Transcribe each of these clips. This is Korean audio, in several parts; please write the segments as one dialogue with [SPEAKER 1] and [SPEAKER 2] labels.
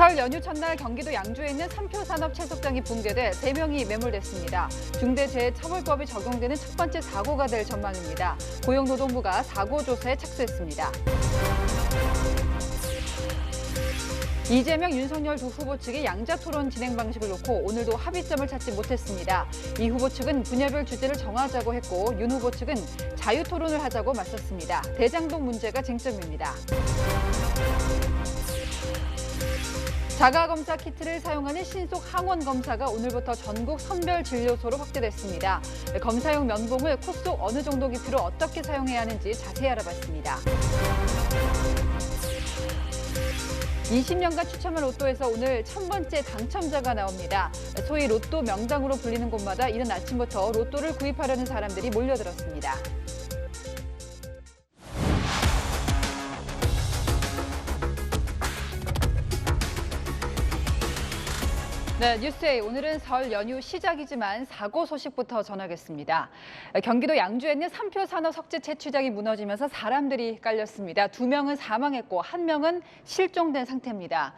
[SPEAKER 1] 설 연휴 첫날 경기도 양주에 있는 삼표산업 채석장이 붕괴돼 3명이 매몰됐습니다. 중대재해처벌법이 적용되는 첫 번째 사고가 될 전망입니다. 고용노동부가 사고 조사에 착수했습니다. 이재명, 윤석열 두 후보 측이 양자토론 진행 방식을 놓고 오늘도 합의점을 찾지 못했습니다. 이 후보 측은 분야별 주제를 정하자고 했고 윤 후보 측은 자유토론을 하자고 맞섰습니다. 대장동 문제가 쟁점입니다. 자가검사 키트를 사용하는 신속 항원 검사가 오늘부터 전국 선별진료소로 확대됐습니다. 검사용 면봉을 코 속 어느 정도 깊이로 어떻게 사용해야 하는지 자세히 알아봤습니다. 20년간 추첨한 로또에서 오늘 1000번째 당첨자가 나옵니다. 소위 로또 명당으로 불리는 곳마다 이른 아침부터 로또를 구입하려는 사람들이 몰려들었습니다. 네, 뉴스에이 오늘은 설 연휴 시작이지만 사고 소식부터 전하겠습니다. 경기도 양주에 있는 삼표산업 석재 채취장이 무너지면서 사람들이 깔렸습니다. 2명은 사망했고 1명은 실종된 상태입니다.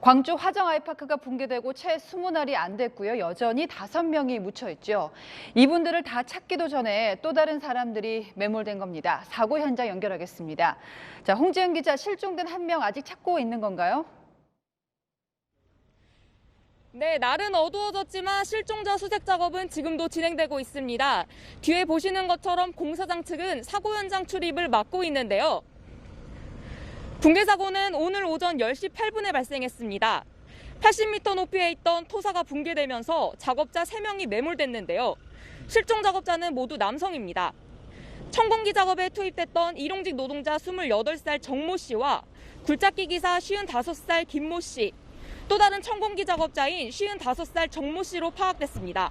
[SPEAKER 1] 광주 화정 아이파크가 붕괴되고 채 20날이 안 됐고요. 여전히 5명이 묻혀 있죠. 이분들을 다 찾기도 전에 또 다른 사람들이 매몰된 겁니다. 사고 현장 연결하겠습니다. 자, 홍지은 기자, 실종된 1명 아직 찾고 있는 건가요?
[SPEAKER 2] 네, 날은 어두워졌지만 실종자 수색 작업은 지금도 진행되고 있습니다. 뒤에 보시는 것처럼 공사장 측은 사고 현장 출입을 막고 있는데요. 붕괴 사고는 오늘 오전 10시 8분에 발생했습니다. 80m 높이에 있던 토사가 붕괴되면서 작업자 3명이 매몰됐는데요. 실종 작업자는 모두 남성입니다. 천공기 작업에 투입됐던 일용직 노동자 28살 정모 씨와 굴착기 기사 55살 김모 씨, 또 다른 천공기 작업자인 55살 정모 씨로 파악됐습니다.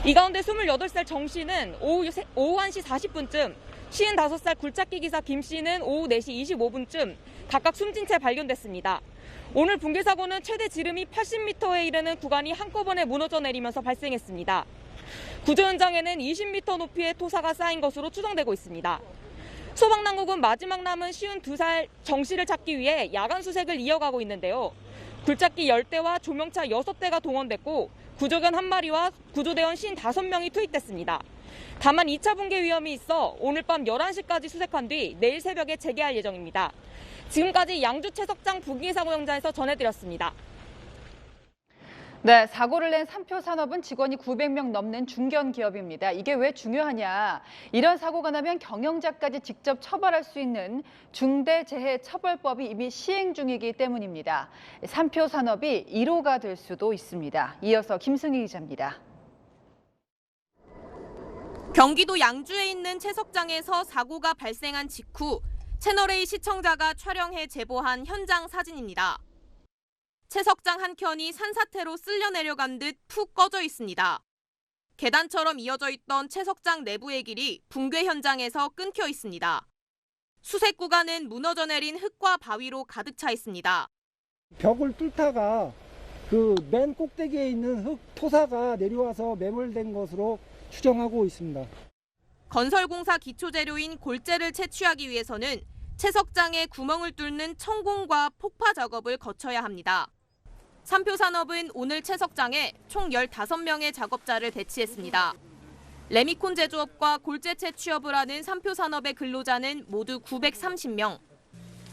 [SPEAKER 2] 이 가운데 28살 정 씨는 오후 1시 40분쯤, 55살 굴착기 기사 김 씨는 오후 4시 25분쯤 각각 숨진 채 발견됐습니다. 오늘 붕괴 사고는 최대 지름이 80m에 이르는 구간이 한꺼번에 무너져 내리면서 발생했습니다. 구조 현장에는 20m 높이의 토사가 쌓인 것으로 추정되고 있습니다. 소방당국은 마지막 남은 52살 정 씨를 찾기 위해 야간 수색을 이어가고 있는데요. 굴착기 10대와 조명차 6대가 동원됐고 구조견 1마리와 구조대원 55명이 투입됐습니다. 다만 2차 붕괴 위험이 있어 오늘 밤 11시까지 수색한 뒤 내일 새벽에 재개할 예정입니다. 지금까지 양주 채석장 붕괴 사고 현장에서 전해드렸습니다.
[SPEAKER 1] 네, 사고를 낸 삼표산업은 직원이 900명 넘는 중견 기업입니다. 이게 왜 중요하냐? 이런 사고가 나면 경영자까지 직접 처벌할 수 있는 중대재해처벌법이 이미 시행 중이기 때문입니다. 삼표산업이 1호가 될 수도 있습니다. 이어서 김승희 기자입니다.
[SPEAKER 3] 경기도 양주에 있는 채석장에서 사고가 발생한 직후 채널A 시청자가 촬영해 제보한 현장 사진입니다. 채석장 한 켠이 산사태로 쓸려 내려간 듯 푹 꺼져 있습니다. 계단처럼 이어져 있던 채석장 내부의 길이 붕괴 현장에서 끊겨 있습니다. 수색 구간은 무너져 내린 흙과 바위로 가득 차 있습니다.
[SPEAKER 4] 벽을 뚫다가 그 맨 꼭대기에 있는 흙 토사가 내려와서 매몰된 것으로 추정하고 있습니다.
[SPEAKER 3] 건설공사 기초재료인 골재를 채취하기 위해서는 채석장에 구멍을 뚫는 천공과 폭파 작업을 거쳐야 합니다. 삼표산업은 오늘 채석장에 총 15명의 작업자를 배치했습니다. 레미콘 제조업과 골재 채취업을 하는 삼표산업의 근로자는 모두 930명.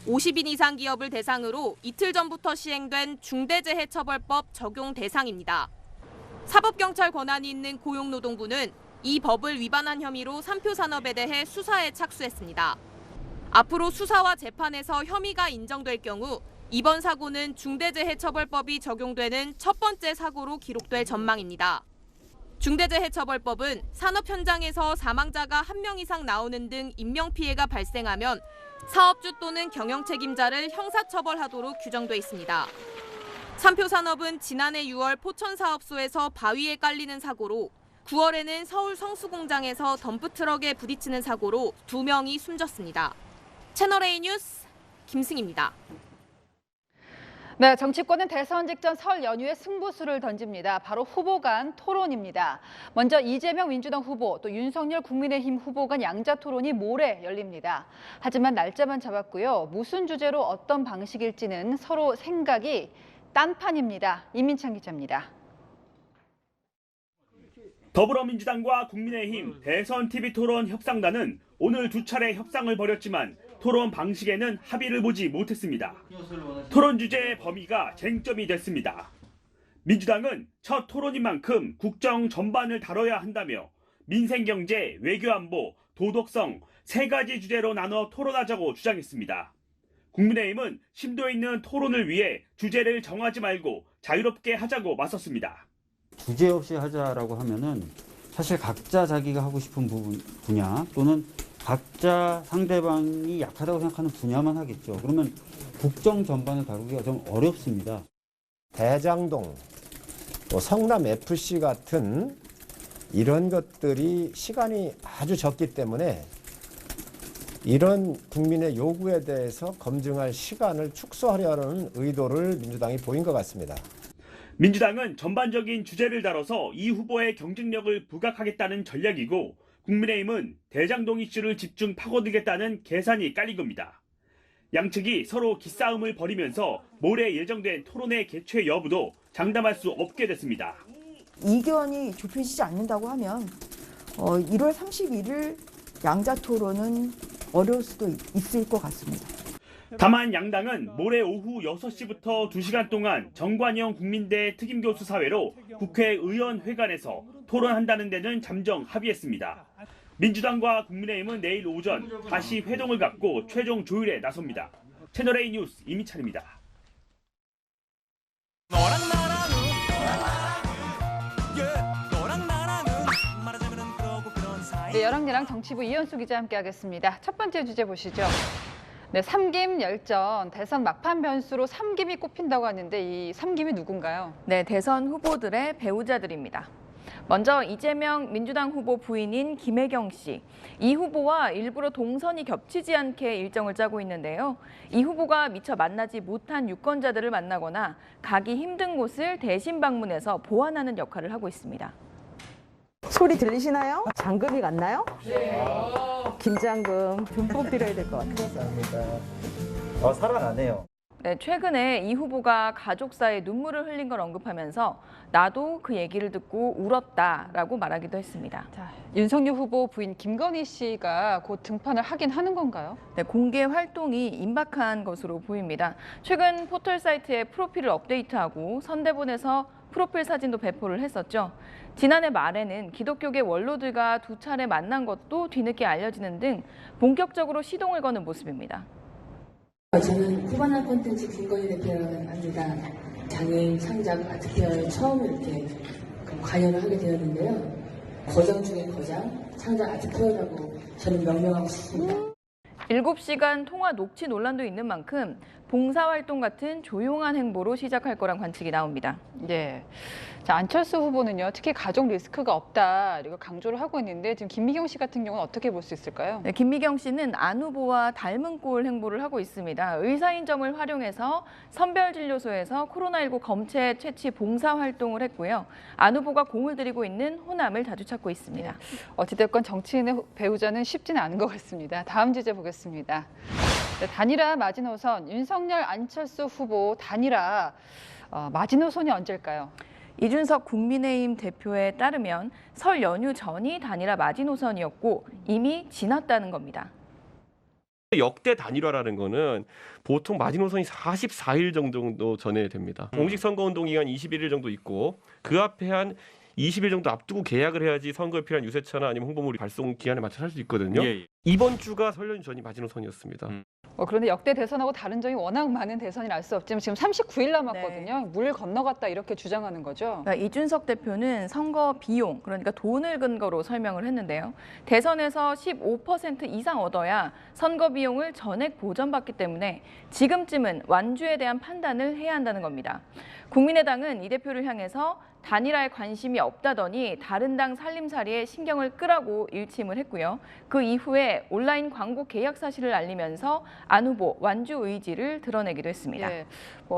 [SPEAKER 3] 50인 이상 기업을 대상으로 이틀 전부터 시행된 중대재해처벌법 적용 대상입니다. 사법경찰 권한이 있는 고용노동부는 이 법을 위반한 혐의로 삼표산업에 대해 수사에 착수했습니다. 앞으로 수사와 재판에서 혐의가 인정될 경우 이번 사고는 중대재해처벌법이 적용되는 첫 번째 사고로 기록될 전망입니다. 중대재해처벌법은 산업 현장에서 사망자가 1명 이상 나오는 등 인명피해가 발생하면 사업주 또는 경영 책임자를 형사처벌하도록 규정돼 있습니다. 삼표산업은 지난해 6월 포천사업소에서 바위에 깔리는 사고로 9월에는 서울 성수공장에서 덤프트럭에 부딪히는 사고로 2명이 숨졌습니다. 채널A 뉴스 김승희입니다.
[SPEAKER 1] 네, 정치권은 대선 직전 설 연휴에 승부수를 던집니다. 바로 후보 간 토론입니다. 먼저 이재명 민주당 후보, 또 윤석열 국민의힘 후보 간 양자 토론이 모레 열립니다. 하지만 날짜만 잡았고요. 무슨 주제로 어떤 방식일지는 서로 생각이 딴판입니다. 이민찬 기자입니다.
[SPEAKER 5] 더불어민주당과 국민의힘 대선 TV토론 협상단은 오늘 두 차례 협상을 벌였지만 토론 방식에는 합의를 보지 못했습니다. 토론 주제의 범위가 쟁점이 됐습니다. 민주당은 첫 토론인 만큼 국정 전반을 다뤄야 한다며 민생경제, 외교안보, 도덕성 세 가지 주제로 나눠 토론하자고 주장했습니다. 국민의힘은 심도 있는 토론을 위해 주제를 정하지 말고 자유롭게 하자고 맞섰습니다.
[SPEAKER 6] 주제 없이 하자라고 하면은 사실 각자 자기가 하고 싶은 분야 또는 각자 상대방이 약하다고 생각하는 분야만 하겠죠. 그러면 국정 전반을 다루기가 좀 어렵습니다.
[SPEAKER 7] 대장동, 또 성남FC 같은 이런 것들이 시간이 아주 적기 때문에 이런 국민의 요구에 대해서 검증할 시간을 축소하려는 의도를 민주당이 보인 것 같습니다.
[SPEAKER 5] 민주당은 전반적인 주제를 다뤄서 이 후보의 경쟁력을 부각하겠다는 전략이고 국민의힘은 대장동 이슈를 집중 파고들겠다는 계산이 깔린 겁니다. 양측이 서로 기싸움을 벌이면서 모레 예정된 토론회 개최 여부도 장담할 수 없게 됐습니다.
[SPEAKER 8] 이견이 좁혀지지 않는다고 하면 1월 31일 양자 토론은 어려울 수도 있을 것 같습니다.
[SPEAKER 5] 다만 양당은 모레 오후 6시부터 2시간 동안 정관영 국민대 특임교수 사회로 국회의원회관에서 토론한다는 데는 잠정 합의했습니다. 민주당과 국민의힘은 내일 오전 다시 회동을 갖고 최종 조율에 나섭니다. 채널A 뉴스 이민찬입니다.
[SPEAKER 1] 네, 여랑야랑 정치부 이현수 기자 함께하겠습니다. 첫 번째 주제 보시죠. 네, 삼김 열전, 대선 막판 변수로 삼김이 꼽힌다고 하는데 이 삼김이 누군가요?
[SPEAKER 9] 네, 대선 후보들의 배우자들입니다. 먼저 이재명 민주당 후보 부인인 김혜경 씨. 이 후보와 일부러 동선이 겹치지 않게 일정을 짜고 있는데요. 이 후보가 미처 만나지 못한 유권자들을 만나거나 가기 힘든 곳을 대신 방문해서 보완하는 역할을 하고 있습니다.
[SPEAKER 10] 소리 들리시나요? 장금이 같나요? 네. 김장금 듬뿍 드려야 될 것 같아요.
[SPEAKER 6] 살아나네요.
[SPEAKER 9] 네, 최근에 이 후보가 가족사에 눈물을 흘린 걸 언급하면서 나도 그 얘기를 듣고 울었다라고 말하기도 했습니다.
[SPEAKER 1] 자, 윤석열 후보 부인 김건희 씨가 곧 등판을 하긴 하는 건가요?
[SPEAKER 9] 네, 공개 활동이 임박한 것으로 보입니다. 최근 포털 사이트에 프로필을 업데이트하고 선대본에서 프로필 사진도 배포를 했었죠. 지난해 말에는 기독교계 원로들과 두 차례 만난 것도 뒤늦게 알려지는 등 본격적으로 시동을 거는 모습입니다.
[SPEAKER 11] 저는 쿠바나 콘텐츠 김건희 대표입니다. 장애인 창작 아트페어에 처음 이렇게 관여를 하게 되었는데요. 거장 중에 거장, 창작 아트페어라고 저는 명명하고 싶습니다.
[SPEAKER 9] 7시간 통화 녹취 논란도 있는 만큼 봉사활동 같은 조용한 행보로 시작할 거란 관측이 나옵니다.
[SPEAKER 1] 예. 자, 안철수 후보는요, 특히 가족 리스크가 없다, 이거 강조를 하고 있는데 지금 김미경 씨 같은 경우는 어떻게 볼 수 있을까요?
[SPEAKER 9] 네, 김미경 씨는 안 후보와 닮은 꼴 행보를 하고 있습니다. 의사인 점을 활용해서 선별진료소에서 코로나19 검체 채취 봉사활동을 했고요. 안 후보가 공을 들이고 있는 호남을 자주 찾고 있습니다.
[SPEAKER 1] 네. 어찌됐건 정치인의 배우자는 쉽지는 않은 것 같습니다. 다음 주제 보겠습니다. 네, 단일화 마지노선, 윤석열 안철수 후보 단일화 마지노선이 언제일까요?
[SPEAKER 9] 이준석 국민의힘 대표에 따르면 설 연휴 전이 단일화 마지노선이었고 이미 지났다는 겁니다.
[SPEAKER 12] 역대 단일화라는 거는 보통 마지노선이 44일 정도 전에 됩니다. 공식선거운동 기간 21일 정도 있고 그 앞에 한 20일 정도 앞두고 계약을 해야지 선거에 필요한 유세차나 아니면 홍보물이 발송 기한에 맞춰서 할 수 있거든요. 예. 이번 주가 설 연휴 전이 마지노선이었습니다.
[SPEAKER 1] 그런데 역대 대선하고 다른 점이 워낙 많은 대선이라 알 수 없지만 지금 39일 남았거든요. 네. 물 건너갔다 이렇게 주장하는 거죠.
[SPEAKER 9] 그러니까 이준석 대표는 선거 비용, 그러니까 돈을 근거로 설명을 했는데요. 대선에서 15% 이상 얻어야 선거 비용을 전액 보전받기 때문에 지금쯤은 완주에 대한 판단을 해야 한다는 겁니다. 국민의당은 이 대표를 향해서 단일화에 관심이 없다더니 다른 당 살림살이에 신경을 끄라고 일침을 했고요. 그 이후에 온라인 광고 계약 사실을 알리면서 안 후보 완주 의지를 드러내기도 했습니다.
[SPEAKER 1] 예,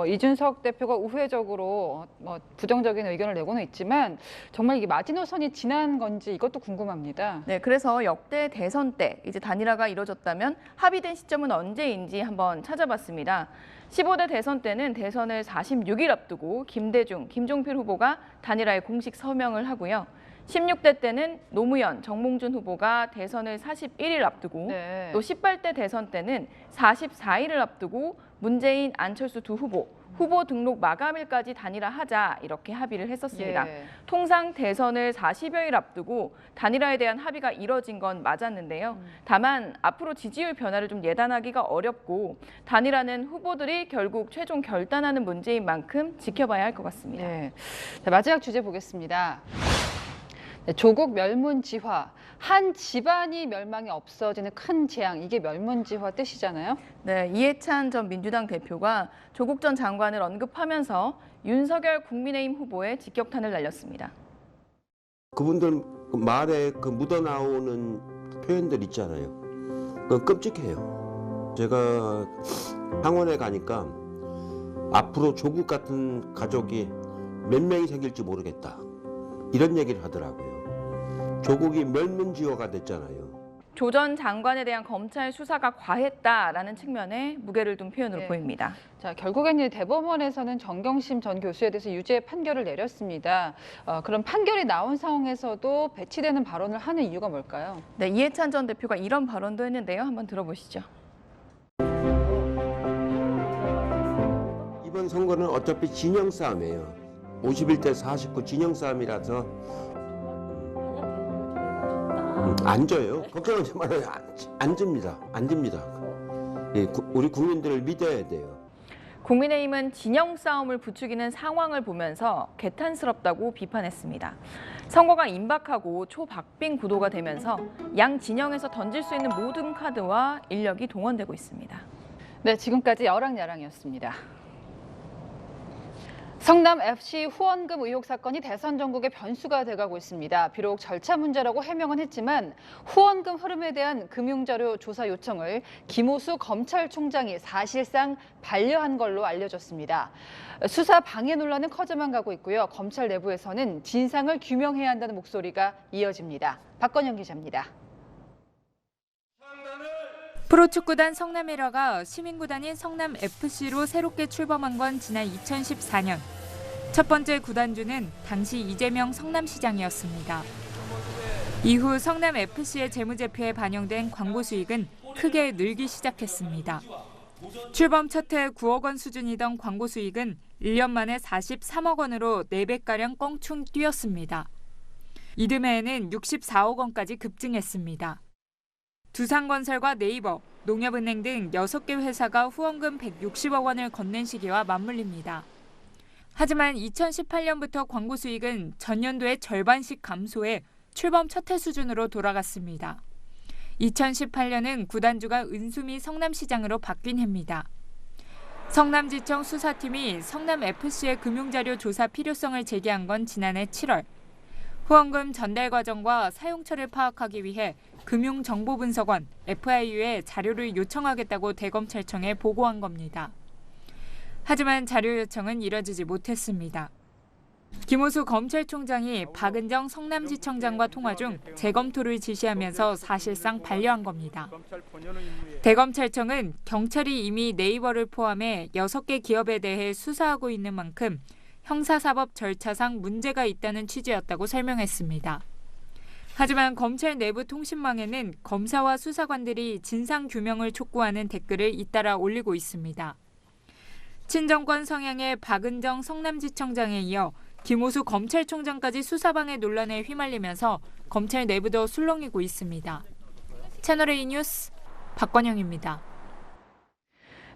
[SPEAKER 1] 이준석 대표가 우회적으로 부정적인 의견을 내고는 있지만 정말 이게 마지노선이 지난 건지 이것도 궁금합니다.
[SPEAKER 9] 네, 그래서 역대 대선 때 이제 단일화가 이뤄졌다면 합의된 시점은 언제인지 한번 찾아봤습니다. 15대 대선 때는 대선을 46일 앞두고 김대중, 김종필 후보가 단일화에 공식 서명을 하고요. 16대 때는 노무현, 정몽준 후보가 대선을 41일 앞두고
[SPEAKER 1] 네.
[SPEAKER 9] 또 18대 대선 때는 44일을 앞두고 문재인, 안철수 두 후보 등록 마감일까지 단일화하자 이렇게 합의를 했었습니다.
[SPEAKER 1] 예.
[SPEAKER 9] 통상 대선을 40여일 앞두고 단일화에 대한 합의가 이뤄진 건 맞았는데요. 다만 앞으로 지지율 변화를 좀 예단하기가 어렵고 단일화는 후보들이 결국 최종 결단하는 문제인 만큼 지켜봐야 할 것 같습니다.
[SPEAKER 1] 네. 자, 마지막 주제 보겠습니다. 네, 조국 멸문지화, 한 집안이 멸망이 없어지는 큰 재앙, 이게 멸문지화 뜻이잖아요.
[SPEAKER 9] 네, 이해찬 전 민주당 대표가 조국 전 장관을 언급하면서 윤석열 국민의힘 후보에 직격탄을 날렸습니다.
[SPEAKER 13] 그분들 말에 그 묻어나오는 표현들 있잖아요. 그 끔찍해요. 제가 창원에 가니까 앞으로 조국 같은 가족이 몇 명이 생길지 모르겠다. 이런 얘기를 하더라고요. 조국이 멸문지화가 됐잖아요.
[SPEAKER 9] 조 전 장관에 대한 검찰 수사가 과했다라는 측면에 무게를 둔 표현으로
[SPEAKER 1] 네.
[SPEAKER 9] 보입니다.
[SPEAKER 1] 자, 결국엔 대법원에서는 정경심 전 교수에 대해서 유죄 판결을 내렸습니다. 그럼 판결이 나온 상황에서도 배치되는 발언을 하는 이유가 뭘까요?
[SPEAKER 9] 네, 이해찬 전 대표가 이런 발언도 했는데요. 한번 들어보시죠.
[SPEAKER 13] 이번 선거는 어차피 진영 싸움이에요. 51대 49 진영 싸움이라서 안 져요. 걱정하지 말아요. 안 집니다. 예, 우리 국민들을 믿어야 돼요.
[SPEAKER 9] 국민의힘은 진영 싸움을 부추기는 상황을 보면서 개탄스럽다고 비판했습니다. 선거가 임박하고 초박빙 구도가 되면서 양 진영에서 던질 수 있는 모든 카드와 인력이 동원되고 있습니다.
[SPEAKER 1] 네, 지금까지 여랑야랑이었습니다. 성남 FC 후원금 의혹 사건이 대선 전국의 변수가 돼가고 있습니다. 비록 절차 문제라고 해명은 했지만 후원금 흐름에 대한 금융자료 조사 요청을 김호수 검찰총장이 사실상 반려한 걸로 알려졌습니다. 수사 방해 논란은 커져만 가고 있고요. 검찰 내부에서는 진상을 규명해야 한다는 목소리가 이어집니다. 박건영 기자입니다.
[SPEAKER 14] 프로축구단 성남에러가 시민구단인 성남FC로 새롭게 출범한 건 지난 2014년. 첫 번째 구단주는 당시 이재명 성남시장이었습니다. 이후 성남FC의 재무제표에 반영된 광고 수익은 크게 늘기 시작했습니다. 출범 첫 해 9억 원 수준이던 광고 수익은 1년 만에 43억 원으로 4배가량 껑충 뛰었습니다. 이듬해에는 64억 원까지 급증했습니다. 두산건설과 네이버, 농협은행 등 6개 회사가 후원금 160억 원을 건넨 시기와 맞물립니다. 하지만 2018년부터 광고 수익은 전년도의 절반씩 감소해 출범 첫 해 수준으로 돌아갔습니다. 2018년은 구단주가 은수미 성남시장으로 바뀐 해입니다. 성남지청 수사팀이 성남FC의 금융자료 조사 필요성을 제기한 건 지난해 7월. 후원금 전달 과정과 사용처를 파악하기 위해 금융정보분석원 FIU에 자료를 요청하겠다고 대검찰청에 보고한 겁니다. 하지만 자료 요청은 이뤄지지 못했습니다. 김호수 검찰총장이 박은정 성남지청장과 통화 중 재검토를 지시하면서 사실상 반려한 겁니다. 대검찰청은 경찰이 이미 네이버를 포함해 6개 기업에 대해 수사하고 있는 만큼 형사사법 절차상 문제가 있다는 취지였다고 설명했습니다. 하지만 검찰 내부 통신망에는 검사와 수사관들이 진상규명을 촉구하는 댓글을 잇따라 올리고 있습니다. 친정권 성향의 박은정 성남지청장에 이어 김호수 검찰총장까지 수사방해 논란에 휘말리면서 검찰 내부도 술렁이고 있습니다. 채널A 뉴스 박건영입니다.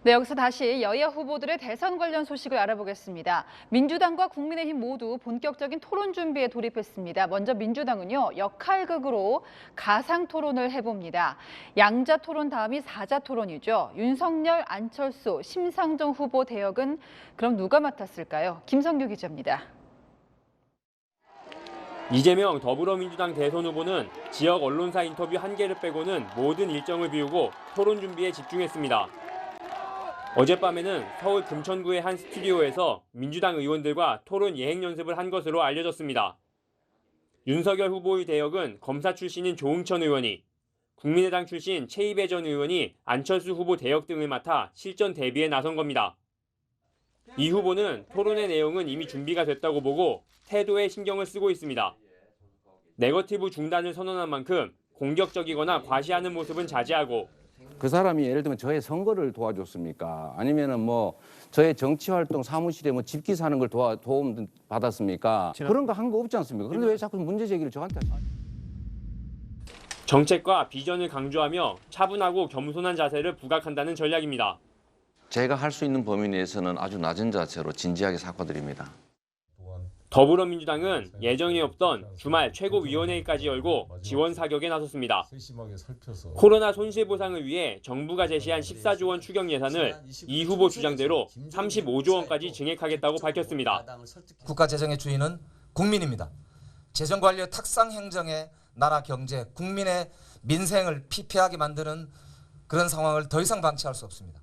[SPEAKER 1] 네, 여기서 다시 여야 후보들의 대선 관련 소식을 알아보겠습니다. 민주당과 국민의힘 모두 본격적인 토론 준비에 돌입했습니다. 먼저 민주당은요, 역할극으로 가상 토론을 해봅니다. 양자 토론 다음이 사자 토론이죠. 윤석열, 안철수, 심상정 후보 대역은 그럼 누가 맡았을까요? 김성규 기자입니다.
[SPEAKER 15] 이재명 더불어민주당 대선 후보는 지역 언론사 인터뷰 1개를 빼고는 모든 일정을 비우고 토론 준비에 집중했습니다. 어젯밤에는 서울 금천구의 한 스튜디오에서 민주당 의원들과 토론 예행 연습을 한 것으로 알려졌습니다. 윤석열 후보의 대역은 검사 출신인 조응천 의원이, 국민의당 출신 최이배 전 의원이 안철수 후보 대역 등을 맡아 실전 대비에 나선 겁니다. 이 후보는 토론의 내용은 이미 준비가 됐다고 보고 태도에 신경을 쓰고 있습니다. 네거티브 중단을 선언한 만큼 공격적이거나 과시하는 모습은 자제하고,
[SPEAKER 16] 그 사람이 예를 들면 저의 선거를 도와줬습니까? 아니면은 뭐 저의 정치활동 사무실에 뭐 집기 사는 걸 도움 받았습니까? 그런 거 한 거 없지 않습니까? 그런데 왜 자꾸 문제 제기를 저한테 하죠?
[SPEAKER 15] 정책과 비전을 강조하며 차분하고 겸손한 자세를 부각한다는 전략입니다.
[SPEAKER 17] 제가 할 수 있는 범위 내에서는 아주 낮은 자세로 진지하게 사과드립니다.
[SPEAKER 15] 더불어민주당은 예정에 없던 주말 최고위원회의까지 열고 지원 사격에 나섰습니다. 코로나 손실보상을 위해 정부가 제시한 14조 원 추경 예산을 이 후보 주장대로 35조 원까지 증액하겠다고 밝혔습니다.
[SPEAKER 18] 국가 재정의 주인은 국민입니다. 재정관리의 탁상 행정에 나라 경제, 국민의 민생을 피폐하게 만드는 그런 상황을 더 이상 방치할 수 없습니다.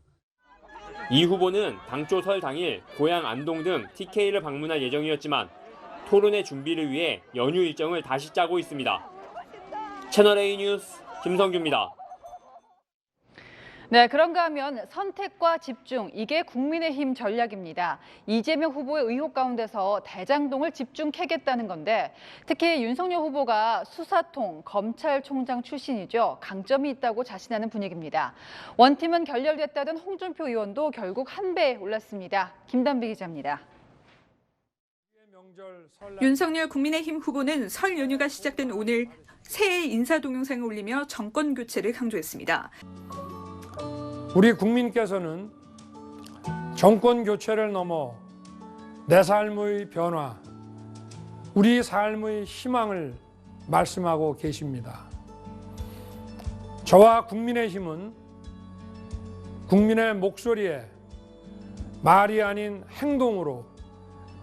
[SPEAKER 15] 이 후보는 당초 설 당일 고향 안동 등 TK를 방문할 예정이었지만 토론의 준비를 위해 연휴 일정을 다시 짜고 있습니다. 채널A 뉴스 김성규입니다.
[SPEAKER 1] 네, 그런가 하면 선택과 집중, 이게 국민의힘 전략입니다. 이재명 후보의 의혹 가운데서 대장동을 집중 캐겠다는 건데, 특히 윤석열 후보가 수사통, 검찰총장 출신이죠. 강점이 있다고 자신하는 분위기입니다. 원팀은 결렬됐다던 홍준표 의원도 결국 한 배 올랐습니다. 김단비 기자입니다.
[SPEAKER 19] 윤석열 국민의힘 후보는 설 연휴가 시작된 오늘 새해 인사 동영상을 올리며 정권 교체를 강조했습니다.
[SPEAKER 20] 우리 국민께서는 정권 교체를 넘어 내 삶의 변화, 우리 삶의 희망을 말씀하고 계십니다. 저와 국민의힘은 국민의 목소리에 말이 아닌 행동으로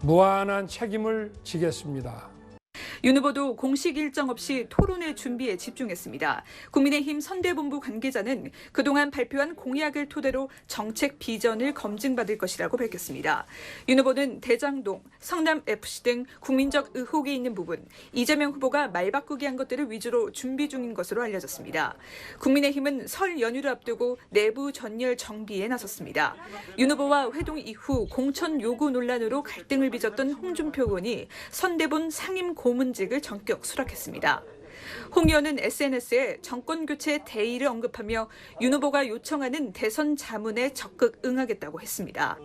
[SPEAKER 20] 무한한 책임을 지겠습니다.
[SPEAKER 19] 윤 후보도 공식 일정 없이 토론회 준비에 집중했습니다. 국민의힘 선대본부 관계자는 그동안 발표한 공약을 토대로 정책 비전을 검증받을 것이라고 밝혔습니다. 윤 후보는 대장동, 성남FC 등 국민적 의혹이 있는 부분, 이재명 후보가 말바꾸기 한 것들을 위주로 준비 중인 것으로 알려졌습니다. 국민의힘은 설 연휴를 앞두고 내부 전열 정비에 나섰습니다. 윤 후보와 회동 이후 공천 요구 논란으로 갈등을 빚었던 홍준표 의원이 선대본 상임 고문직을 전격 수락했습니다. 홍 의원은 SNS에 정권 교체 대의를 언급하며 윤 후보가 요청하는 대선 자문에 적극 응하겠다고 했습니다.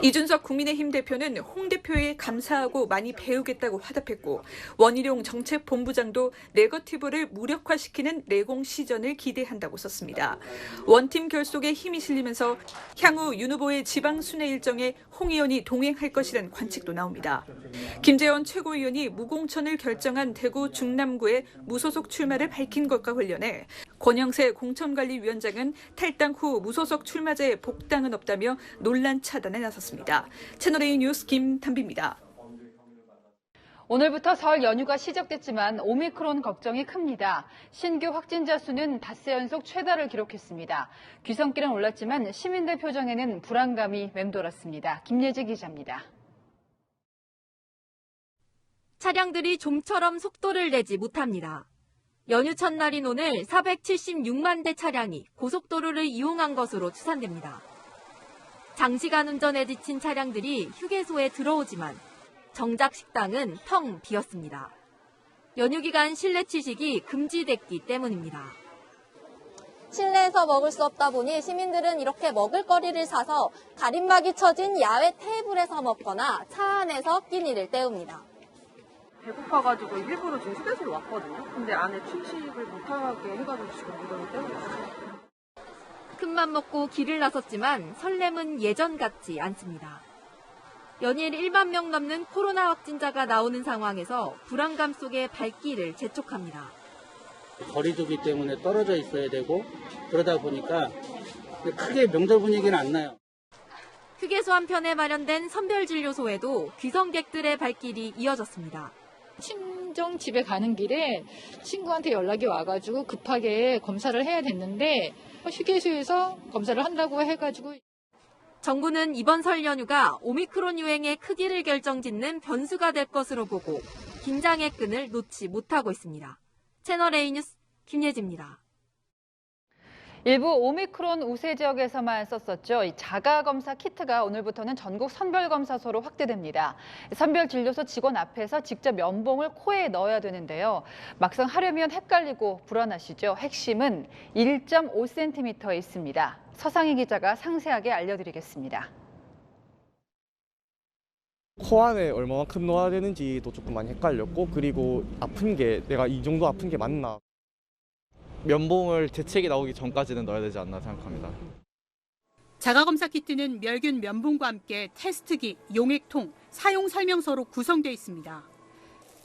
[SPEAKER 19] 이준석 국민의힘 대표는 홍 대표에 감사하고 많이 배우겠다고 화답했고, 원희룡 정책본부장도 네거티브를 무력화시키는 내공 시전을 기대한다고 썼습니다. 원팀 결속에 힘이 실리면서 향후 윤 후보의 지방 순회 일정에 홍 의원이 동행할 것이라는 관측도 나옵니다. 김재원 최고위원이 무공천을 결정한 대구 중남구의 무소속 출마를 밝힌 것과 관련해 권영세 공천관리위원장은 탈당 후 무소속 출마자의 복당은 없다며 논란 차단에 나섰습니다. 채널A 뉴스 김단비입니다.
[SPEAKER 1] 오늘부터 설 연휴가 시작됐지만 오미크론 걱정이 큽니다. 신규 확진자 수는 닷새 연속 최다를 기록했습니다. 귀성길은 올랐지만 시민들 표정에는 불안감이 맴돌았습니다. 김예지 기자입니다.
[SPEAKER 21] 차량들이 좀처럼 속도를 내지 못합니다. 연휴 첫날인 오늘 476만 대 차량이 고속도로를 이용한 것으로 추산됩니다. 장시간 운전에 지친 차량들이 휴게소에 들어오지만 정작 식당은 텅 비었습니다. 연휴 기간 실내 취식이 금지됐기 때문입니다.
[SPEAKER 22] 실내에서 먹을 수 없다 보니 시민들은 이렇게 먹을거리를 사서 가림막이 쳐진 야외 테이블에서 먹거나 차 안에서 끼니를 때웁니다.
[SPEAKER 23] 배고파가지고 일부러 지금 휴게소로 왔거든요. 근데 안에 취식을 못하게 해가지고 지금 이걸 때우고 있어요.
[SPEAKER 21] 큰맘 먹고 길을 나섰지만 설렘은 예전 같지 않습니다. 연일 1만 명 넘는 코로나 확진자가 나오는 상황에서 불안감 속에 발길을 재촉합니다.
[SPEAKER 24] 거리두기 때문에 떨어져 있어야 되고 그러다 보니까 크게 명절 분위기는 안 나요.
[SPEAKER 21] 휴게소 한편에 마련된 선별진료소에도 귀성객들의 발길이 이어졌습니다.
[SPEAKER 2] 친정 집에 가는 길에 친구한테 연락이 와가지고 급하게 검사를 해야 됐는데 휴게소에서 검사를 한다고 해가지고.
[SPEAKER 21] 정부는 이번 설 연휴가 오미크론 유행의 크기를 결정짓는 변수가 될 것으로 보고 긴장의 끈을 놓지 못하고 있습니다. 채널A 뉴스 김예지입니다.
[SPEAKER 1] 일부 오미크론 우세 지역에서만 썼었죠. 이 자가검사 키트가 오늘부터는 전국 선별검사소로 확대됩니다. 선별진료소 직원 앞에서 직접 면봉을 코에 넣어야 되는데요. 막상 하려면 헷갈리고 불안하시죠? 핵심은 1.5cm에 있습니다. 서상희 기자가 상세하게 알려드리겠습니다.
[SPEAKER 3] 코 안에 얼마만큼 넣어야 되는지도 조금 많이 헷갈렸고, 그리고 아픈 게 내가 이 정도 아픈 게 맞나. 면봉을 대책이 나오기 전까지는 넣어야 되지 않나 생각합니다.
[SPEAKER 4] 자가검사 키트는 멸균 면봉과 함께 테스트기, 용액통, 사용 설명서로 구성되어 있습니다.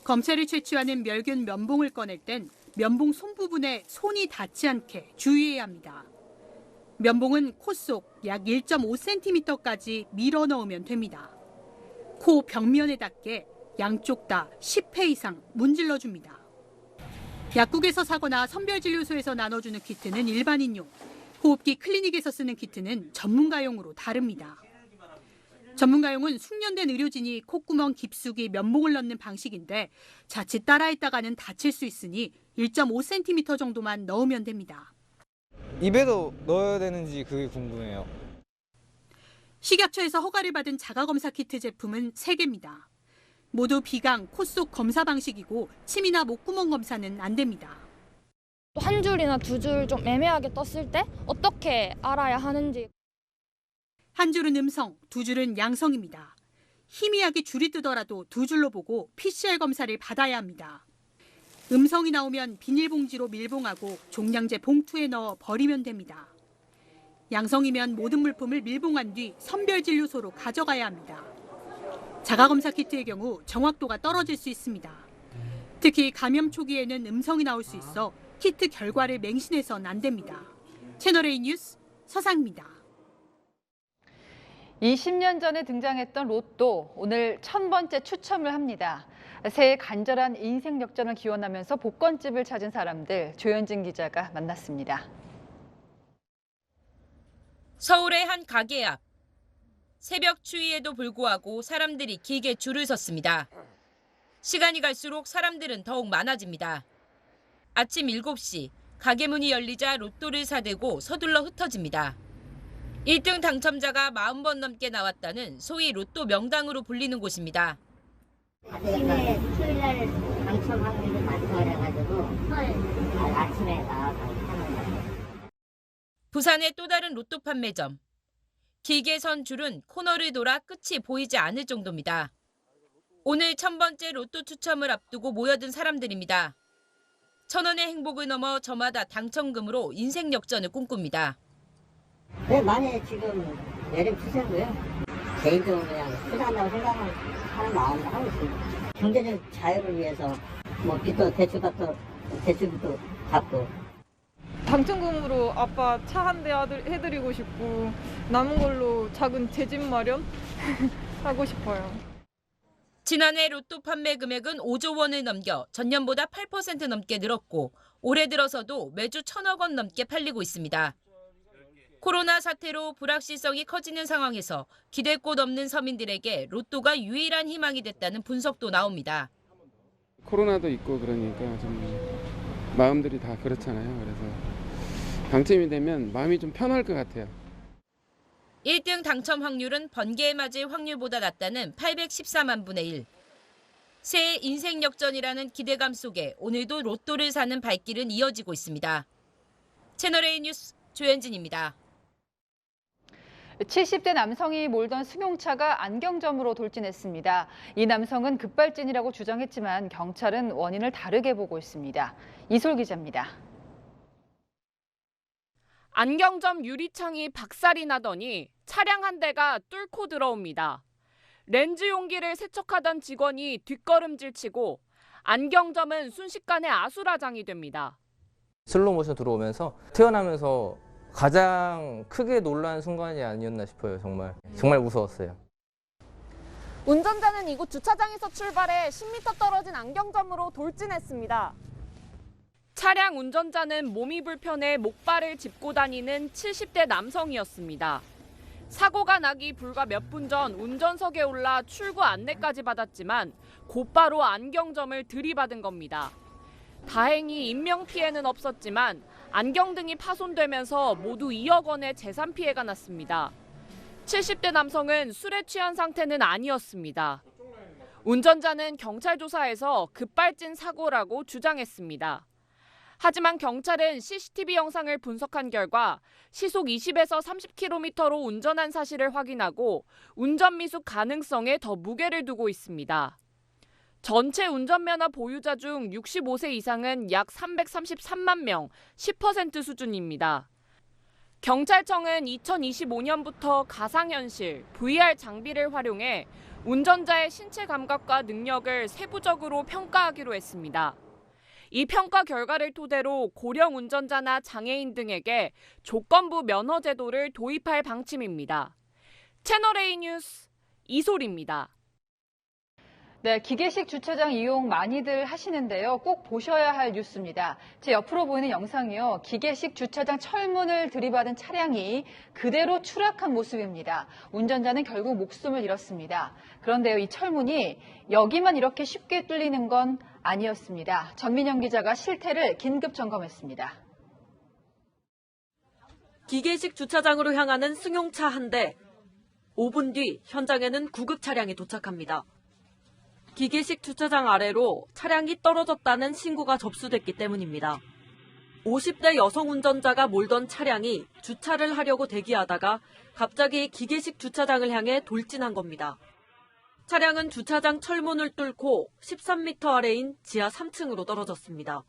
[SPEAKER 4] 검체를 채취하는 멸균 면봉을 꺼낼 땐 면봉 손 부분에 손이 닿지 않게 주의해야 합니다. 면봉은 코 속 약 1.5cm까지 밀어 넣으면 됩니다. 코 벽면에 닿게 양쪽 다 10회 이상 문질러 줍니다. 약국에서 사거나 선별진료소에서 나눠주는 키트는 일반인용, 호흡기 클리닉에서 쓰는 키트는 전문가용으로 다릅니다. 전문가용은 숙련된 의료진이 콧구멍 깊숙이 면봉을 넣는 방식인데 자칫 따라했다가는 다칠 수 있으니 1.5cm 정도만 넣으면 됩니다.
[SPEAKER 3] 입에도 넣어야 되는지 그게 궁금해요.
[SPEAKER 4] 식약처에서 허가를 받은 자가검사 키트 제품은 3개입니다. 모두 비강, 코 속 검사 방식이고 침이나 목구멍 검사는 안 됩니다.
[SPEAKER 7] 한 줄이나 두 줄 좀 애매하게 떴을 때 어떻게 알아야 하는지.
[SPEAKER 4] 한 줄은 음성, 두 줄은 양성입니다. 희미하게 줄이 뜨더라도 두 줄로 보고 PCR 검사를 받아야 합니다. 음성이 나오면 비닐봉지로 밀봉하고 종량제 봉투에 넣어 버리면 됩니다. 양성이면 모든 물품을 밀봉한 뒤 선별진료소로 가져가야 합니다. 자가검사 키트의 경우 정확도가 떨어질 수 있습니다. 특히 감염 초기에는 음성이 나올 수 있어 키트 결과를 맹신해선 안 됩니다. 채널A 뉴스 서상입니다.
[SPEAKER 1] 20년 전에 등장했던 로또, 오늘 1000번째 추첨을 합니다. 새해 간절한 인생 역전을 기원하면서 복권집을 찾은 사람들, 조현진 기자가 만났습니다.
[SPEAKER 25] 서울의 한 가게 앞. 새벽 추위에도 불구하고 사람들이 길게 줄을 섰습니다. 시간이 갈수록 사람들은 더욱 많아집니다. 아침 7시, 가게 문이 열리자 로또를 사들고 서둘러 흩어집니다. 1등 당첨자가 40번 넘게 나왔다는 소위 로또 명당으로 불리는 곳입니다.
[SPEAKER 26] 아침에 토요일날 당첨 확률이 많다고 그래가지고 아침에 나와서 하는 거예요.
[SPEAKER 25] 부산의 또 다른 로또 판매점. 길게 선 줄은 코너를 돌아 끝이 보이지 않을 정도입니다. 오늘 1000번째 로또 추첨을 앞두고 모여든 사람들입니다. 1000원의 행복을 넘어 저마다 당첨금으로 인생 역전을 꿈꿉니다.
[SPEAKER 26] 네, 많이 지금 내림 추세고요. 개인적으로 그냥 투자한다고 생각하는 사람 마음으로 하고 있습니다. 경제적 자유를 위해서 뭐 빚도 대출도 갚고.
[SPEAKER 27] 당첨금으로 아빠 차 한 대 해드리고 싶고 남은 걸로 작은 제 집 마련 하고 싶어요.
[SPEAKER 25] 지난해 로또 판매 금액은 5조 원을 넘겨 전년보다 8% 넘게 늘었고 올해 들어서도 매주 1000억 원 넘게 팔리고 있습니다. 코로나 사태로 불확실성이 커지는 상황에서 기댈 곳 없는 서민들에게 로또가 유일한 희망이 됐다는 분석도 나옵니다.
[SPEAKER 28] 코로나도 있고 그러니까 좀 마음들이 다 그렇잖아요. 그래서 당첨이 되면 마음이 좀 편할 것 같아요.
[SPEAKER 25] 1등 당첨 확률은 번개에 맞을 확률보다 낮다는 814만 분의 1. 새해 인생 역전이라는 기대감 속에 오늘도 로또를 사는 발길은 이어지고 있습니다. 채널A 뉴스 조현진입니다.
[SPEAKER 1] 70대 남성이 몰던 승용차가 안경점으로 돌진했습니다. 이 남성은 급발진이라고 주장했지만 경찰은 원인을 다르게 보고 있습니다. 이솔 기자입니다.
[SPEAKER 29] 안경점 유리창이 박살이 나더니 차량 한 대가 뚫고 들어옵니다. 렌즈 용기를 세척하던 직원이 뒷걸음질치고 안경점은 순식간에 아수라장이 됩니다.
[SPEAKER 30] 슬로우 모션 들어오면서 태어나면서 가장 크게 놀란 순간이 아니었나 싶어요. 정말 무서웠어요.
[SPEAKER 5] 운전자는 이곳 주차장에서 출발해 10m 떨어진 안경점으로 돌진했습니다.
[SPEAKER 29] 차량 운전자는 몸이 불편해 목발을 짚고 다니는 70대 남성이었습니다. 사고가 나기 불과 몇 분 전 운전석에 올라 출구 안내까지 받았지만 곧바로 안경점을 들이받은 겁니다. 다행히 인명피해는 없었지만 안경등이 파손되면서 모두 2억 원의 재산 피해가 났습니다. 70대 남성은 술에 취한 상태는 아니었습니다. 운전자는 경찰 조사에서 급발진 사고라고 주장했습니다. 하지만 경찰은 CCTV 영상을 분석한 결과 시속 20에서 30km로 운전한 사실을 확인하고 운전 미숙 가능성에 더 무게를 두고 있습니다. 전체 운전면허 보유자 중 65세 이상은 약 333만 명, 10% 수준입니다. 경찰청은 2025년부터 가상현실, VR 장비를 활용해 운전자의 신체 감각과 능력을 세부적으로 평가하기로 했습니다. 이 평가 결과를 토대로 고령 운전자나 장애인 등에게 조건부 면허 제도를 도입할 방침입니다. 채널A 뉴스 이소리입니다.
[SPEAKER 1] 네, 기계식 주차장 이용 많이들 하시는데요. 꼭 보셔야 할 뉴스입니다. 제 옆으로 보이는 영상이요. 기계식 주차장 철문을 들이받은 차량이 그대로 추락한 모습입니다. 운전자는 결국 목숨을 잃었습니다. 그런데요, 이 철문이 여기만 이렇게 쉽게 뚫리는 건 아니었습니다. 전민영 기자가 실태를 긴급 점검했습니다.
[SPEAKER 6] 기계식 주차장으로 향하는 승용차 한 대. 5분 뒤 현장에는 구급 차량이 도착합니다. 기계식 주차장 아래로 차량이 떨어졌다는 신고가 접수됐기 때문입니다. 50대 여성 운전자가 몰던 차량이 주차를 하려고 대기하다가 갑자기 기계식 주차장을 향해 돌진한 겁니다. 차량은 주차장 철문을 뚫고 13m 아래인 지하 3층으로 떨어졌습니다.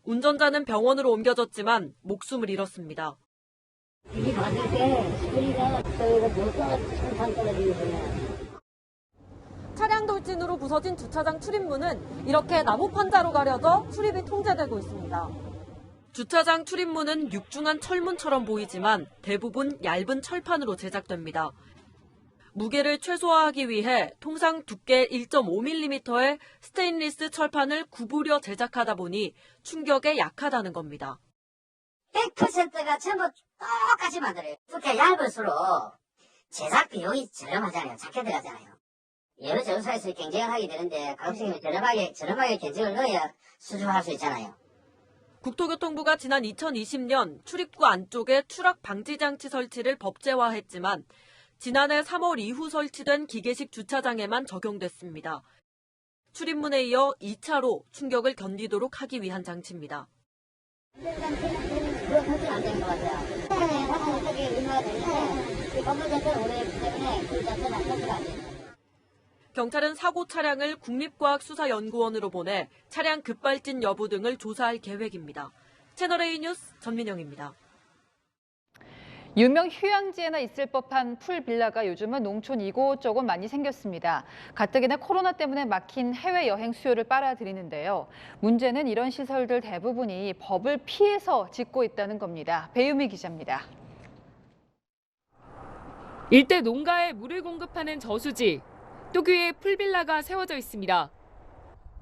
[SPEAKER 6] 운전자는 병원으로 옮겨졌지만 목숨을 잃었습니다.
[SPEAKER 26] 이게 맞을 때 소리가 저희가 천상 떨어지는 거냐.
[SPEAKER 6] 차량 돌진으로 부서진 주차장 출입문은 이렇게 나무 판자로 가려져 출입이 통제되고 있습니다. 주차장 출입문은 육중한 철문처럼 보이지만 대부분 얇은 철판으로 제작됩니다. 무게를 최소화하기 위해 통상 두께 1.5mm의 스테인리스 철판을 구부려 제작하다 보니 충격에 약하다는 겁니다.
[SPEAKER 26] 100%가 전부 똑같이 만들어요. 두께 얇을수록 제작 비용이 저렴하잖아요. 작게 들어가잖아요. 여러 정사에서 경쟁을 하게 되는데 가급적이면 저렴하게 견적을 넣어야 수주할 수 있잖아요.
[SPEAKER 6] 국토교통부가 지난 2020년 출입구 안쪽에 추락 방지 장치 설치를 법제화했지만 지난해 3월 이후 설치된 기계식 주차장에만 적용됐습니다. 출입문에 이어 2차로 충격을 견디도록 하기 위한 장치입니다. 경찰은 사고 차량을 국립과학수사연구원으로 보내 차량 급발진 여부 등을 조사할 계획입니다. 채널A 뉴스 전민영입니다.
[SPEAKER 1] 유명 휴양지에나 있을 법한 풀빌라가 요즘은 농촌 이곳저곳 많이 생겼습니다. 가뜩이나 코로나 때문에 막힌 해외여행 수요를 빨아들이는데요. 문제는 이런 시설들 대부분이 법을 피해서 짓고 있다는 겁니다. 배유미 기자입니다.
[SPEAKER 29] 일대 농가에 물을 공급하는 저수지, 또 귀에 풀빌라가 세워져 있습니다.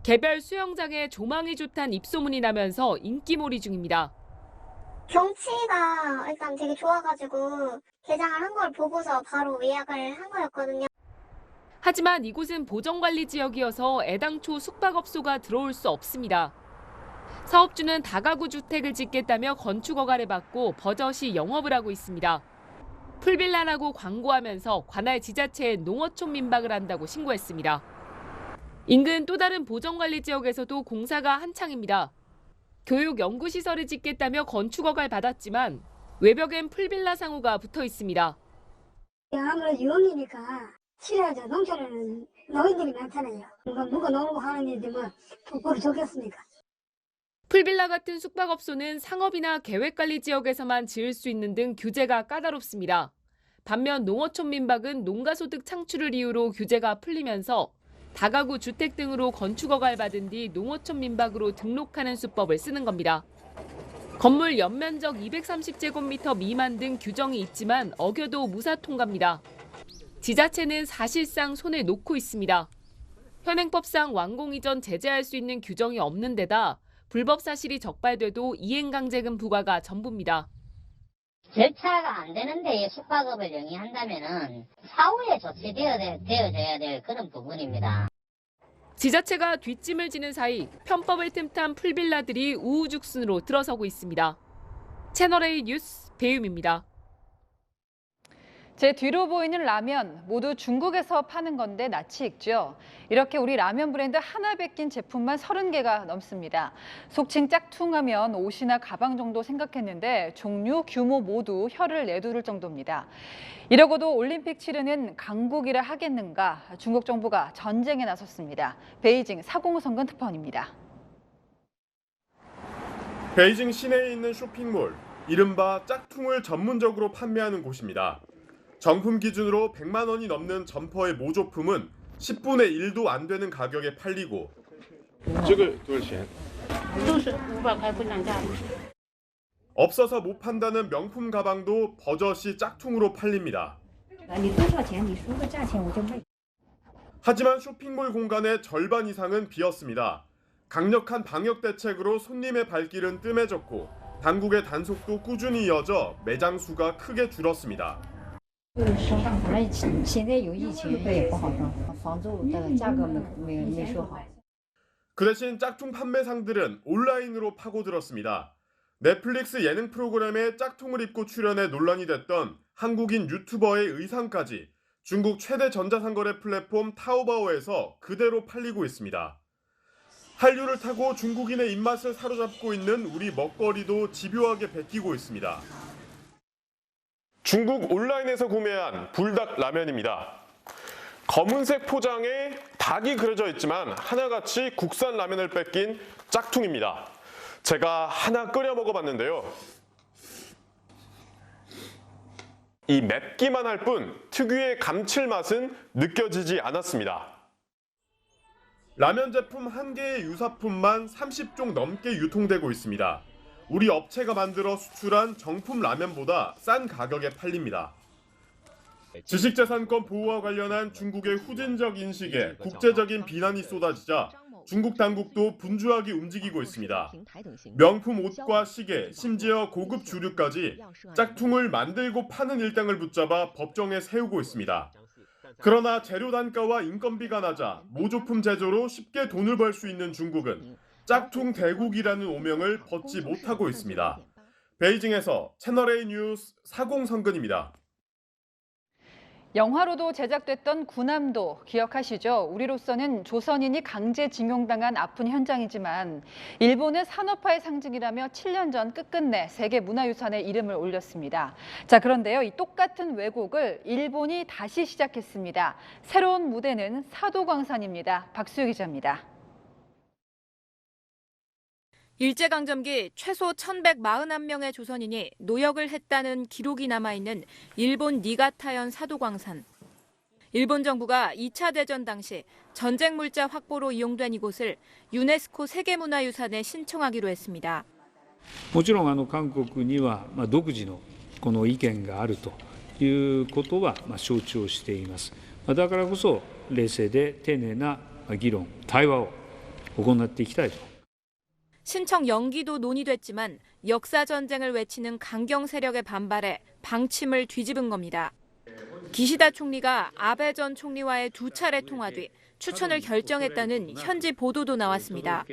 [SPEAKER 29] 개별 수영장에 조망이 좋다는 입소문이 나면서 인기몰이 중입니다.
[SPEAKER 8] 경치가 일단 되게 좋아가지고 개장을 한 걸 보고서 바로 예약을 한 거였거든요.
[SPEAKER 29] 하지만 이곳은 보정관리 지역이어서 애당초 숙박업소가 들어올 수 없습니다. 사업주는 다가구 주택을 짓겠다며 건축허가를 받고 버젓이 영업을 하고 있습니다. 풀빌라라고 광고하면서 관할 지자체에 농어촌 민박을 한다고 신고했습니다. 인근 또 다른 보정관리 지역에서도 공사가 한창입니다. 교육 연구시설을 짓겠다며 건축허가를 받았지만 외벽엔 풀빌라 상호가 붙어 있습니다.
[SPEAKER 8] 아무래도 유흥이니까 실내죠. 농촌에는 노인들이 많잖아요. 누가 놀고 하는 일인데 뭐 보기 좋겠습니까?
[SPEAKER 29] 풀빌라 같은 숙박업소는 상업이나 계획관리 지역에서만 지을 수 있는 등 규제가 까다롭습니다. 반면 농어촌 민박은 농가소득 창출을 이유로 규제가 풀리면서 다가구 주택 등으로 건축허가를 받은 뒤 농어촌 민박으로 등록하는 수법을 쓰는 겁니다. 건물 연면적 230제곱미터 미만 등 규정이 있지만 어겨도 무사 통과입니다.
[SPEAKER 9] 지자체는 사실상 손을 놓고 있습니다. 현행법상 완공 이전 제재할 수 있는 규정이 없는 데다 불법 사실이 적발돼도 이행강제금 부과가 전부입니다.
[SPEAKER 26] 절차가 안 되는데 숙박업을 영위한다면은 사후에 조치되어져야 될 그런 부분입니다.
[SPEAKER 9] 지자체가 뒷짐을 지는 사이 편법을 틈탄 풀빌라들이 우후죽순으로 들어서고 있습니다. 채널A 뉴스 배윤입니다.
[SPEAKER 1] 제 뒤로 보이는 라면 모두 중국에서 파는 건데 낯이 익죠. 이렇게 우리 라면 브랜드 하나 베낀 제품만 30개가 넘습니다. 속칭 짝퉁하면 옷이나 가방 정도 생각했는데 종류, 규모 모두 혀를 내두를 정도입니다. 이러고도 올림픽 치르는 강국이라 하겠는가 중국 정부가 전쟁에 나섰습니다. 베이징 사공성근 특파원입니다.
[SPEAKER 10] 베이징 시내에 있는 쇼핑몰, 이른바 짝퉁을 전문적으로 판매하는 곳입니다. 정품 기준으로 100만 원이 넘는 점퍼의 모조품은 10분의 1도 안 되는 가격에 팔리고 없어서 못 판다는 명품 가방도 버젓이 짝퉁으로 팔립니다. 하지만 쇼핑몰 공간의 절반 이상은 비었습니다. 강력한 방역 대책으로 손님의 발길은 뜸해졌고 당국의 단속도 꾸준히 이어져 매장 수가 크게 줄었습니다. 그 대신 짝퉁 판매상들은 온라인으로 파고들었습니다. 넷플릭스 예능 프로그램에 짝퉁을 입고 출연해 논란이 됐던 한국인 유튜버의 의상까지 중국 최대 전자상거래 플랫폼 타오바오에서 그대로 팔리고 있습니다. 한류를 타고 중국인의 입맛을 사로잡고 있는 우리 먹거리도 집요하게 베끼고 있습니다. 중국 온라인에서 구매한 불닭 라면입니다. 검은색 포장에 닭이 그려져 있지만 하나같이 국산 라면을 뺏긴 짝퉁입니다. 제가 하나 끓여 먹어봤는데요. 이 맵기만 할 뿐 특유의 감칠맛은 느껴지지 않았습니다. 라면 제품 1개의 유사품만 30종 넘게 유통되고 있습니다. 우리 업체가 만들어 수출한 정품 라면보다 싼 가격에 팔립니다. 지식재산권 보호와 관련한 중국의 후진적 인식에 국제적인 비난이 쏟아지자 중국 당국도 분주하게 움직이고 있습니다. 명품 옷과 시계, 심지어 고급 주류까지 짝퉁을 만들고 파는 일당을 붙잡아 법정에 세우고 있습니다. 그러나 재료 단가와 인건비가 낮아 모조품 제조로 쉽게 돈을 벌 수 있는 중국은 짝퉁 대국이라는 오명을 벗지 못하고 있습니다. 베이징에서 채널A 뉴스 사공성근입니다.
[SPEAKER 1] 영화로도 제작됐던 군함도 기억하시죠? 우리로서는 조선인이 강제징용당한 아픈 현장이지만 일본은 산업화의 상징이라며 7년 전 끝끝내 세계문화유산에 이름을 올렸습니다. 자, 그런데요, 이 똑같은 왜곡을 일본이 다시 시작했습니다. 새로운 무대는 사도광산입니다. 박수유 기자입니다.
[SPEAKER 21] 일제강점기 최소 1,141명의 조선인이 노역을 했다는 기록이 남아있는 일본 니가타현 사도광산. 일본 정부가 2차 대전 당시 전쟁 물자 확보로 이용된 이곳을 유네스코 세계문화유산에 신청하기로 했습니다.
[SPEAKER 11] もちろん韓国には独自のこの意見があるということは承知をしています。だからこそ冷静で丁寧な議論、対話を行っていきたいと。
[SPEAKER 21] 신청 연기도 논의됐지만 역사 전쟁을 외치는 강경 세력의 반발에 방침을 뒤집은 겁니다. 기시다 총리가 아베 전 총리와의 2차례 통화 뒤 추천을 결정했다는 현지 보도도 나왔습니다.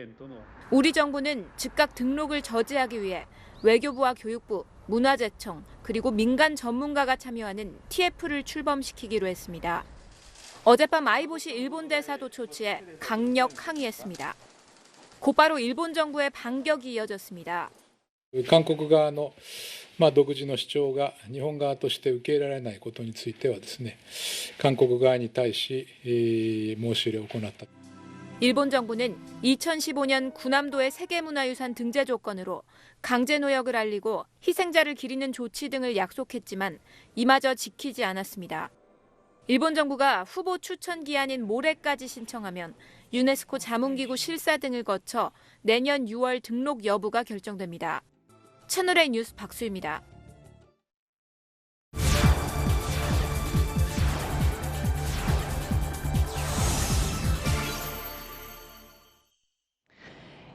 [SPEAKER 21] 우리 정부는 즉각 등록을 저지하기 위해 외교부와 교육부, 문화재청, 그리고 민간 전문가가 참여하는 TF를 출범시키기로 했습니다. 어젯밤 아이보시 일본 대사도 초치해 강력 항의했습니다. 곧바로 일본 정부의 반격이 이어졌습니다.
[SPEAKER 12] 韓国側の独自の主張が日本側として受け入れられないことについてはですね、韓国側に対し申し入れを行った。
[SPEAKER 21] 일본 정부는 2015년 군함도의 세계문화유산 등재 조건으로 강제 노역을 알리고 희생자를 기리는 조치 등을 약속했지만 이마저 지키지 않았습니다. 일본 정부가 후보 추천 기한인 모레까지 신청하면 유네스코 자문기구 실사 등을 거쳐 내년 6월 등록 여부가 결정됩니다. 채널A 뉴스 박수입니다.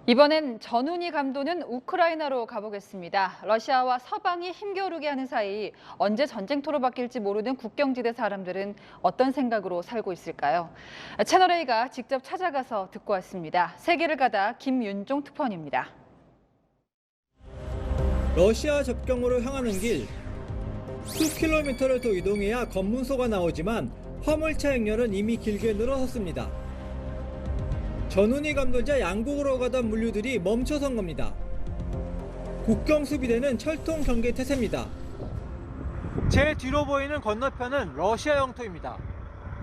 [SPEAKER 1] 이번엔 전훈희 감도는 우크라이나로 가보겠습니다. 러시아와 서방이 힘겨루게 하는 사이 언제 전쟁터로 바뀔지 모르는 국경지대 사람들은 어떤 생각으로 살고 있을까요? 채널A가 직접 찾아가서 듣고 왔습니다. 세계를 가다 김윤종 특파원입니다.
[SPEAKER 13] 러시아 접경으로 향하는 길. 수킬로미터를 더 이동해야 검문소가 나오지만 화물차 행렬은 이미 길게 늘어섰습니다. 전훈희 감도자 양국으로 가던 물류들이 멈춰선 겁니다. 국경 수비대는 철통 경계 태세입니다. 제 뒤로 보이는 건너편은 러시아 영토입니다.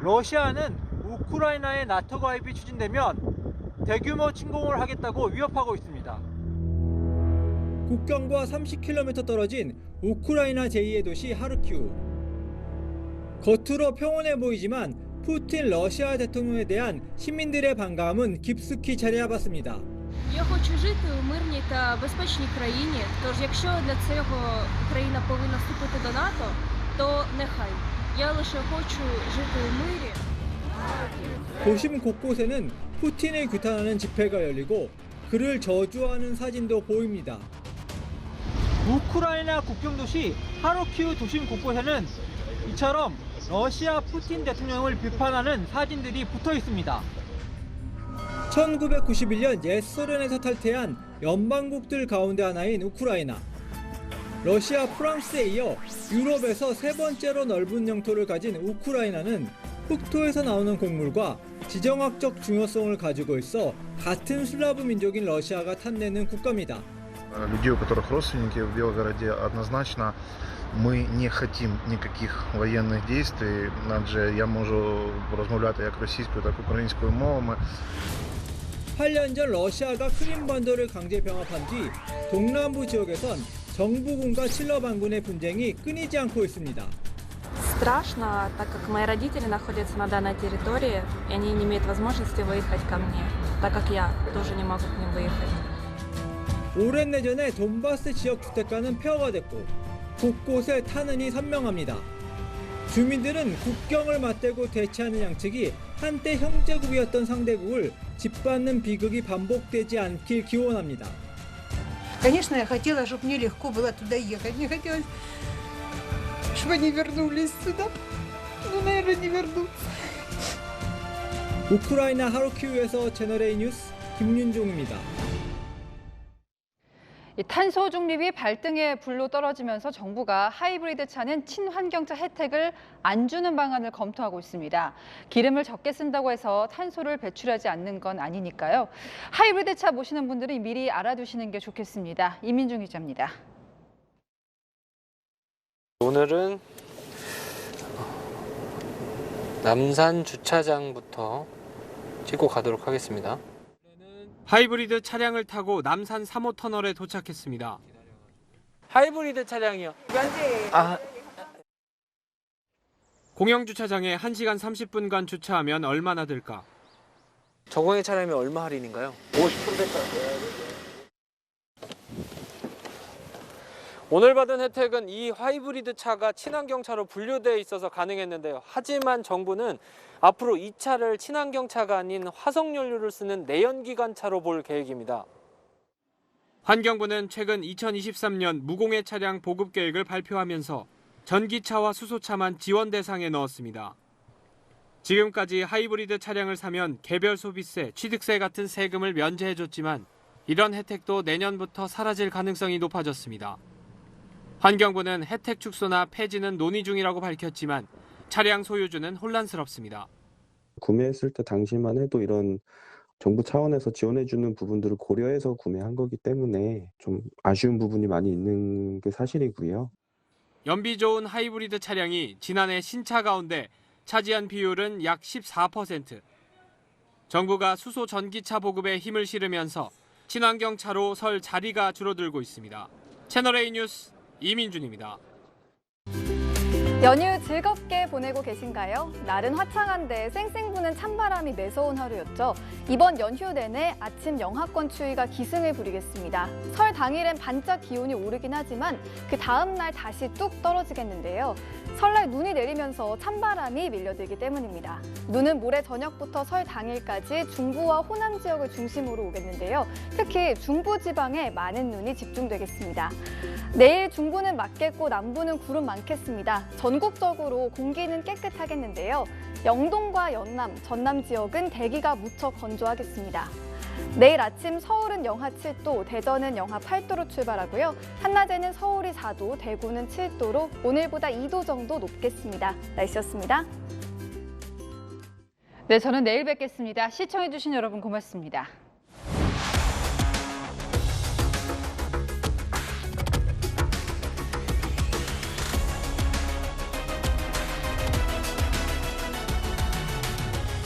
[SPEAKER 13] 러시아는 우크라이나의 나토 가입이 추진되면 대규모 침공을 하겠다고 위협하고 있습니다. 국경과 30km 떨어진 우크라이나 제2의 도시 하르키우. 겉으로 평온해 보이지만 푸틴 러시아 대통령에 대한 시민들의 반감은 깊숙이 자리 잡았습니다.
[SPEAKER 14] Я хочу жити у мирній та безпечній країні. Тож, якщо для цього Україна повинна вступити до НАТО, то нехай. Я лише хочу жити у мирі.
[SPEAKER 13] 도심 곳곳에는 푸틴을 규탄하는 집회가 열리고 그를 저주하는 사진도 보입니다. 우크라이나 국경 도시 하르키우 도심 곳곳에는 이처럼 러시아 푸틴 대통령을 비판하는 사진들이 붙어 있습니다. 1991년 옛 소련에서 탈퇴한 연방국들 가운데 하나인 우크라이나. 러시아, 프랑스에 이어 유럽에서 세 번째로 넓은 영토를 가진 우크라이나는 흑토에서 나오는 곡물과 지정학적 중요성을 가지고 있어 같은 슬라브 민족인 러시아가 탐내는 국가입니다.
[SPEAKER 15] Людей, у которых родственники в Белгороде, однозначно ми не хотим ніяких воєнних дій, адже я можу розмовляти як російською, так і українською мовами.
[SPEAKER 13] 8년 전 러시아가 크림반도를 강제 병합한 뒤 동남부 지역에선 정부군과 칠러반군의 분쟁이 끊이지 않고 있습니다.
[SPEAKER 16] Страшно, так как мои родители находятся на данной территории, и они не имеют возможности выехать ко мне, так как я тоже не могу к ним выехать.
[SPEAKER 13] 오랜 내전에 돈바스 지역 주택가는 폐허가 됐고 곳곳에 탄흔이 선명합니다. 주민들은 국경을 맞대고 대치하는 양측이 한때 형제국이었던 상대국을 짓밟는 비극이 반복되지 않길 기원합니다.
[SPEAKER 17] Конечно, я хотела, чтобы мне легко было туда ехать. Мне хотелось, чтобы они вернулись сюда. Но, наверное, не вернутся.
[SPEAKER 13] 우크라이나 하르키우에서 채널A 뉴스 김윤종입니다.
[SPEAKER 1] 탄소 중립이 발등에 불로 떨어지면서 정부가 하이브리드 차는 친환경차 혜택을 안 주는 방안을 검토하고 있습니다. 기름을 적게 쓴다고 해서 탄소를 배출하지 않는 건 아니니까요. 하이브리드 차 모시는 분들이 미리 알아두시는 게 좋겠습니다. 이민중 기자입니다.
[SPEAKER 18] 오늘은 남산 주차장부터 찍고 가도록 하겠습니다.
[SPEAKER 19] 하이브리드 차량을 타고 남산 3호 터널에 도착했습니다.
[SPEAKER 18] 하이브리드 차량이요?
[SPEAKER 19] 공영 주차장에 1시간 30분간 주차하면 얼마나 들까?
[SPEAKER 18] 저공해 차량이면 얼마 할인인가요?
[SPEAKER 15] 50% 될까요?
[SPEAKER 18] 오늘 받은 혜택은 이 하이브리드 차가 친환경차로 분류되어 있어서 가능했는데요. 하지만 정부는 앞으로 이 차를 친환경차가 아닌 화석연료를 쓰는 내연기관차로 볼 계획입니다.
[SPEAKER 19] 환경부는 최근 2023년 무공해 차량 보급 계획을 발표하면서 전기차와 수소차만 지원 대상에 넣었습니다. 지금까지 하이브리드 차량을 사면 개별 소비세, 취득세 같은 세금을 면제해줬지만 이런 혜택도 내년부터 사라질 가능성이 높아졌습니다. 환경부는 혜택 축소나 폐지는 논의 중이라고 밝혔지만 차량 소유주는 혼란스럽습니다.
[SPEAKER 20] 구매했을 때 당시만 해도 이런 정부 차원에서 지원해주는 부분들을 고려해서 구매한 거기 때문에 좀 아쉬운 부분이 많이 있는 게 사실이고요.
[SPEAKER 19] 연비 좋은 하이브리드 차량이 지난해 신차 가운데 차지한 비율은 약 14%. 정부가 수소 전기차 보급에 힘을 실으면서 친환경 차로 설 자리가 줄어들고 있습니다. 채널A 뉴스 이민준입니다.
[SPEAKER 2] 연휴 즐겁게 보내고 계신가요? 날은 화창한데 쌩쌩 부는 찬바람이 매서운 하루였죠. 이번 연휴 내내 아침 영하권 추위가 기승을 부리겠습니다. 설 당일엔 반짝 기온이 오르긴 하지만 그 다음 날 다시 뚝 떨어지겠는데요. 설날 눈이 내리면서 찬바람이 밀려들기 때문입니다. 눈은 모레 저녁부터 설 당일까지 중부와 호남 지역을 중심으로 오겠는데요. 특히 중부 지방에 많은 눈이 집중되겠습니다. 내일 중부는 맑겠고 남부는 구름 많겠습니다. 전국적으로 공기는 깨끗하겠는데요. 영동과 연남, 전남 지역은 대기가 무척 건조하겠습니다. 내일 아침 서울은 영하 7도, 대전은 영하 8도로 출발하고요. 한낮에는 서울이 4도, 대구는 7도로 오늘보다 2도 정도 높겠습니다. 날씨였습니다.
[SPEAKER 1] 네, 저는 내일 뵙겠습니다. 시청해주신 여러분 고맙습니다.